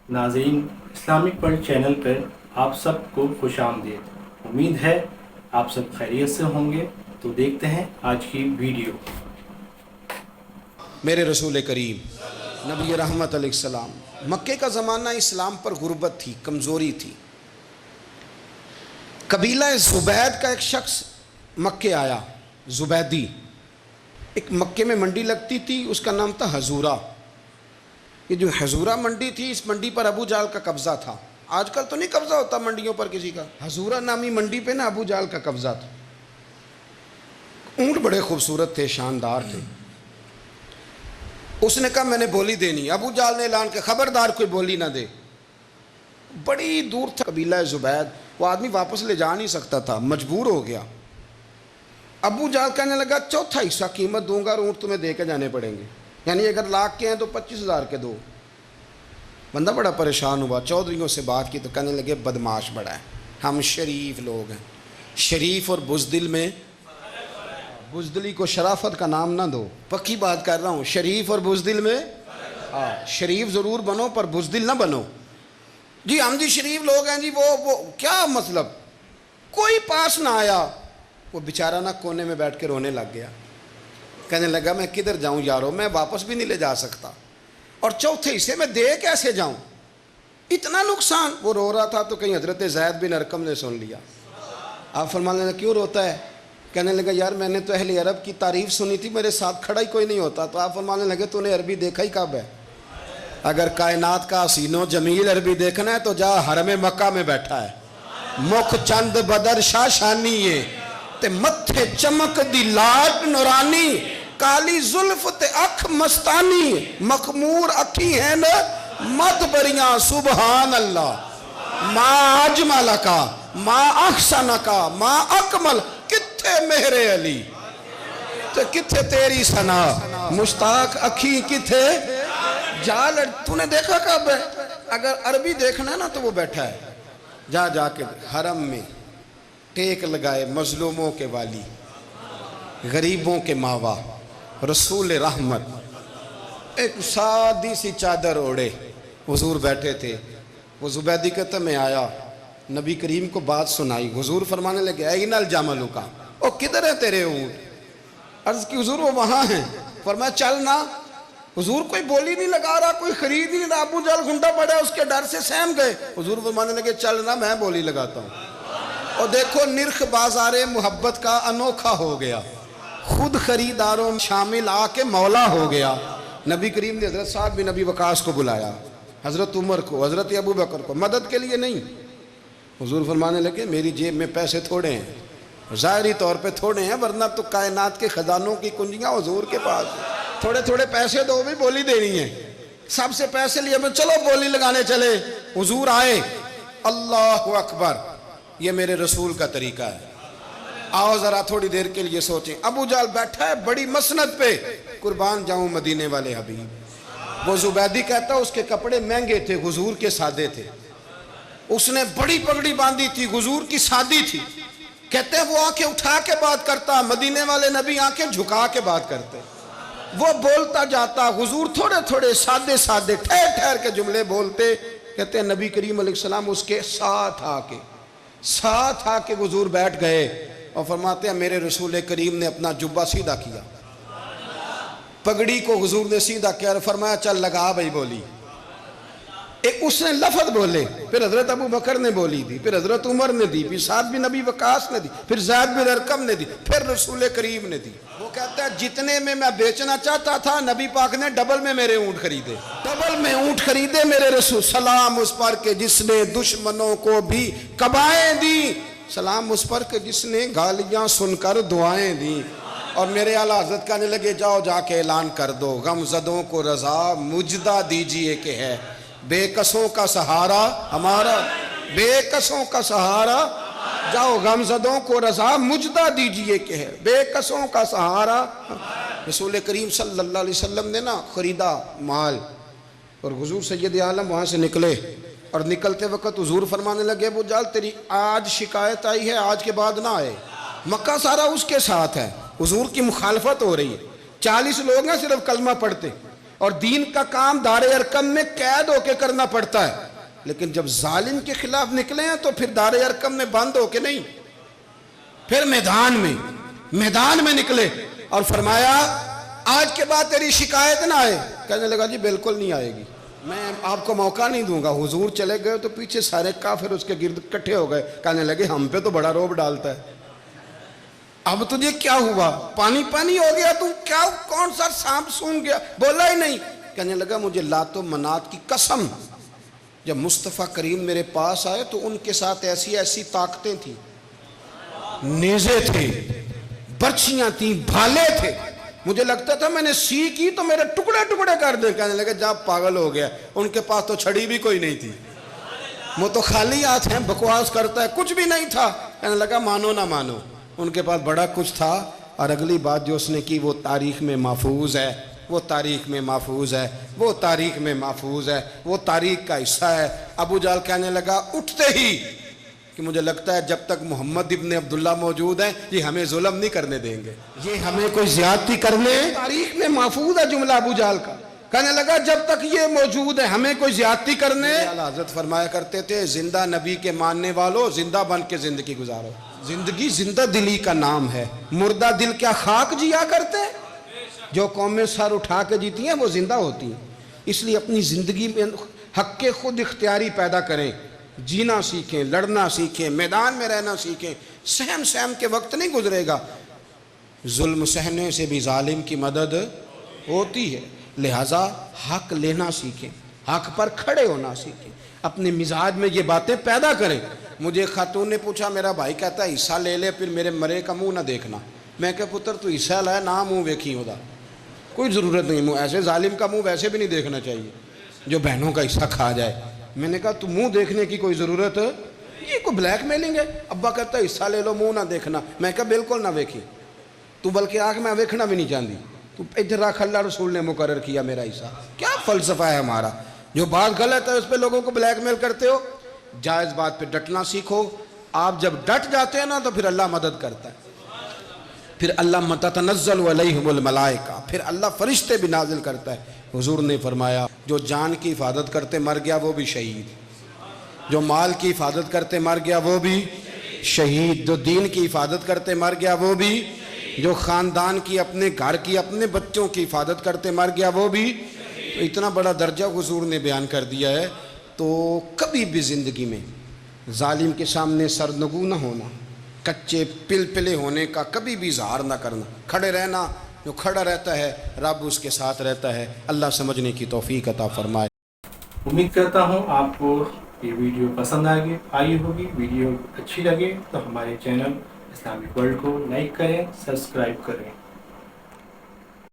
नाज़रीन, Islamic world channel पर आप सबको खुश आमदीद। उम्मीद है आप सब खैरियत से होंगे। तो देखते हैं आज की वीडियो। मेरे रसूल करीम नबी रहमत अलैहिस्सलाम, मक्के का ज़माना इस्लाम पर गुर्बत थी, कमज़ोरी थी। कबीला ज़ुबैद का एक शख्स मक्के आया, ज़ुबैदी। एक मक्के में मंडी लगती थी, उसका नाम था हजूरा। ये जो हजूरा मंडी थी, इस मंडी पर अबू जाल का कब्ज़ा था। आजकल तो नहीं कब्ज़ा होता मंडियों पर किसी का। हजूरा नामी मंडी पे ना अबू जाल का कब्ज़ा था। ऊँट बड़े खूबसूरत थे, शानदार थे। उसने कहा मैंने बोली देनी। अबू जाल ने ऐलान किया खबरदार कोई बोली ना दे। बड़ी दूर था कबीला ज़ुबैद, वो आदमी वापस ले जा नहीं सकता था, मजबूर हो गया। अबू जाल कहने लगा चौथा हिस्सा कीमत दूंगा और ऊँट तुम्हें दे के जाने पड़ेंगे, यानी अगर लाख के हैं तो 25,000 के दो। बंदा बड़ा परेशान हुआ, चौधरियों से बात की तो कहने लगे बदमाश बड़ा है, हम शरीफ लोग हैं। शरीफ और बुज़दिल में, बुज़दिली को शराफत का नाम ना दो, पक्की बात कर रहा हूँ। शरीफ और बुज़दिल में शरीफ ज़रूर बनो पर बुज़दिल ना बनो। जी हम जी शरीफ लोग हैं जी, वो क्या मतलब। कोई पास ना आया, वो बेचारा ना कोने में बैठ के रोने लग गया। कहने लगा मैं किधर जाऊं यारो, मैं वापस भी नहीं ले जा सकता, और चौथे हिस्से में दे कैसे जाऊं, इतना नुकसान। वो रो रहा था तो कहीं हजरत ज़ैद बिन अरकम ने सुन लिया। आप फरमाने लगे क्यों रोता है? कहने लगा यार मैंने तो अहले अरब की तारीफ सुनी थी, मेरे साथ खड़ा ही कोई नहीं होता। तो आप फरमाने लगे तूने अरबी देखा ही कब है? अगर कायनात का हसीनो जमील अरबी देखना है तो जा हरम मक्का में बैठा है। मुख चंद बदर शाशानी है ते मत्थे चमक दी लाट नूरानी, काली जुल्फ ते अख मस्तानी, मखमूर अखी है न मत बरियां सुबहान अल्लाह। माँ अजमल का, माँ अहसन का, माँ अकमल, किथे मेरे अली ते किथे तेरी सना, मुश्ताक अखी किथे जाल। तूने देखा कब है? अगर अरबी देखना है ना तो वो बैठा है, जा जाके हरम में टेक लगाए, मजलूमों के वाली, गरीबों के मावा, रसूल रहमत। एक सादी सी चादर ओढ़े हुजूर बैठे थे। वो ज़ुबैदी कहता मैं आया, नबी करीम को बात सुनाई। हुजूर फरमाने लगे ऐनल जामलू का, ओ किधर है तेरे ऊँट? अर्ज़ की हुजूर वो वहाँ हैं। फरमाया चल ना। हुजूर कोई बोली नहीं लगा रहा, कोई खरीद ही नहीं रहा। अबू जाल घुंटा पड़ा, उसके डर से सहम गए। हुजूर फरमाने लगे चल ना, मैं बोली लगाता हूँ। और देखो निर्ख बाजारे मोहब्बत का अनोखा हो गया, खुद खरीदारों में शामिल आके मौला हो गया। नबी करीम ने हजरत साद बिन नबी वकास को बुलाया, हजरत उमर को, हजरत अबू बकर को, मदद के लिए नहीं। हुजूर फरमाने लगे मेरी जेब में पैसे थोड़े हैं, ज़ाहिरी तौर पे थोड़े हैं, वरना तो कायनात के खजानों की कुंजियाँ हुजूर के पास। थोड़े थोड़े पैसे दो, भी बोली देनी है। सबसे पैसे लिए मैं चलो बोली लगाने चले। हुजूर आए, अल्लाह अकबर, ये मेरे रसूल का तरीका है। आओ ज़रा थोड़ी देर के लिए सोचें। अबू जाल बैठा है बड़ी मसनद पे, कुर्बान जाऊं मदीने वाले हबीब। वो ज़ुबैदी कहता उसके कपड़े महंगे थे, हुजूर के सादे थे। उसने बड़ी पगड़ी बांधी थी, हुजूर की सादी थी। कहते हैं वो आंखें उठा के बात करता, मदीने वाले नबी आंखें झुका के बात करते। वो बोलता जाता, हुजूर थोड़े थोड़े सादे सादे ठहर ठहर के जुमले बोलते। कहते हैं नबी करीम अलैहिस्सलाम उसके साथ आके हुजूर बैठ गए और फरमाते हैं मेरे रसूल करीम ने अपना जुब्बा सीधा किया, पगड़ी को हुजूर ने सीधा किया और फरमाया चल लगा भाई बोली। एक उसने लफ्ज़ बोले, फिर हजरत अबू बकर ने बोली दी, फिर हजरत उमर ने दी, फिर साद बिन नबी वकास ने दी, फिर ज़ैद बिन अरकम ने दी, फिर रसूल करीम ने दी। वो कहता है जितने में मैं बेचना चाहता था नबी पाक ने डबल में मेरे ऊँट खरीदे, डबल में ऊँट खरीदे मेरे रसूल। सलाम उस पर के जिसने दुश्मनों को भी कबाएं दी, सलाम उस पर के जिसने गालियाँ सुनकर दुआएं दी। और मेरे आला हज़रत कहने लगे जाओ जाके ऐलान कर दो, गमज़दों को रज़ा मुजदा दीजिए कि है, बेकसों का सहारा हमारा, बेकसों का सहारा। जाओ गमज़दों को रज़ा मुजदा दीजिए कि है, बेकसों का सहारा। रसूल करीम सल्लल्लाहु अलैहि वसल्लम ने ना खरीदा माल, और हुजूर सैयद आलम वहाँ से निकले। और निकलते वक्त हुजूर फरमाने लगे अबू जाल तेरी आज शिकायत आई है, आज के बाद ना आए। मक्का सारा उसके साथ है, हुजूर की मुखालफत हो रही है। 40 लोग हैं सिर्फ कलमा पढ़ते, اور دین کا کام دار ارکم میں قید ہو کے کرنا پڑتا ہے، لیکن جب ظالم کے خلاف نکلے ہیں تو پھر دار ارکم میں بند ہو کے نہیں، پھر میدان میں نکلے اور فرمایا آج کے بعد تیری شکایت نہ آئے۔ کہنے لگا جی بالکل نہیں آئے گی، میں آپ کو موقع نہیں دوں گا۔ حضور چلے گئے تو پیچھے سارے کافر اس کے گرد اکٹھے ہو گئے، کہنے لگے ہم پہ تو بڑا روب ڈالتا ہے، اب تجھے کیا ہوا، پانی پانی ہو گیا، تو کیا کون سا سانپ سونگ گیا، بولا ہی نہیں۔ کہنے لگا مجھے لات و منات کی قسم، جب مصطفیٰ کریم میرے پاس آئے تو ان کے ساتھ ایسی ایسی طاقتیں تھیں، نیزے تھے، برچیاں تھیں، بھالے تھے، مجھے لگتا تھا میں نے سی کی تو میرے ٹکڑے ٹکڑے کر دیں۔ کہنے لگے جا پاگل ہو گیا، ان کے پاس تو چھڑی بھی کوئی نہیں تھی، وہ تو خالی ہاتھ ہیں، بکواس کرتا ہے، کچھ بھی نہیں تھا۔ کہنے لگا مانو نہ مانو، ان کے پاس بڑا کچھ تھا، اور اگلی بات جو اس نے کی وہ تاریخ میں محفوظ ہے، وہ تاریخ میں محفوظ ہے، وہ تاریخ میں محفوظ ہے، وہ تاریخ کا حصہ ہے۔ ابو جہل کہنے لگا اٹھتے ہی کہ مجھے لگتا ہے جب تک محمد ابن عبداللہ موجود ہیں یہ ہمیں ظلم نہیں کرنے دیں گے، یہ ہمیں کوئی زیادتی کرنے، تاریخ میں محفوظ ہے جملہ ابو جہل کا۔ کہنے لگا جب تک یہ موجود ہے ہمیں کوئی زیادتی کرنے۔ حضرت فرمایا کرتے تھے زندہ نبی کے ماننے والوں زندہ بن کے زندگی گزارو، زندگی زندہ دلی کا نام ہے، مردہ دل کیا خاک جیا کرتے ہیں؟ جو قومیں سر اٹھا کے جیتی ہیں وہ زندہ ہوتی ہیں۔ اس لیے اپنی زندگی میں حق کے خود اختیاری پیدا کریں، جینا سیکھیں، لڑنا سیکھیں، میدان میں رہنا سیکھیں۔ سہم کے وقت نہیں گزرے گا، ظلم سہنے سے بھی ظالم کی مدد ہوتی ہے، لہٰذا حق لینا سیکھیں، حق پر کھڑے ہونا سیکھیں، اپنے مزاج میں یہ باتیں پیدا کریں۔ مجھے خاتون نے پوچھا، میرا بھائی کہتا ہے حصہ لے لے پھر میرے مرے کا منہ نہ دیکھنا۔ میں کہا پتر تو حصہ لائے نہ منہ ویکھی ہوتا، کوئی ضرورت نہیں، منہ ایسے ظالم کا منہ ویسے بھی نہیں دیکھنا چاہیے جو بہنوں کا حصہ کھا جائے۔ میں نے کہا تو منہ دیکھنے کی کوئی ضرورت ہے، یہ کوئی بلیک میلنگ ہے؟ ابا کہتا ہے حصہ لے لو منہ نہ دیکھنا۔ میں کہا بالکل نہ ویکھی، تو بلکہ آنکھ میں ویکھنا بھی نہیں چاہتی، تو ادھر رکھ، اللہ رسول نے مقرر کیا میرا حصہ۔ کیا فلسفہ ہے ہمارا؟ جو بات غلط ہے اس پہ لوگوں کو بلیک میل کرتے ہو، جائز بات پہ ڈٹنا سیکھو۔ آپ جب ڈٹ جاتے ہیں نا تو پھر اللہ مدد کرتا ہے، پھر اللہ تتنزل علیہم الملائکہ، پھر اللہ فرشتے بھی نازل کرتا ہے۔ حضور نے فرمایا جو جان کی حفاظت کرتے مر گیا وہ بھی شہید، جو مال کی حفاظت کرتے مر گیا وہ بھی شہید، جو دین کی حفاظت کرتے مر گیا وہ بھی، جو خاندان کی، اپنے گھر کی، اپنے بچوں کی حفاظت کرتے مر گیا وہ بھی۔ تو اتنا بڑا درجہ حضور نے بیان کر دیا ہے، تو کبھی بھی زندگی میں ظالم کے سامنے سرنگو نہ ہونا، کچے پلپلے ہونے کا کبھی بھی اظہار نہ کرنا، کھڑے رہنا، جو کھڑا رہتا ہے رب اس کے ساتھ رہتا ہے۔ اللہ سمجھنے کی توفیق عطا فرمائے۔ امید کرتا ہوں آپ کو یہ ویڈیو پسند آئی ہوگی۔ ویڈیو اچھی لگے تو ہمارے چینل اسلامک ورلڈ کو لائک کریں، سبسکرائب کریں۔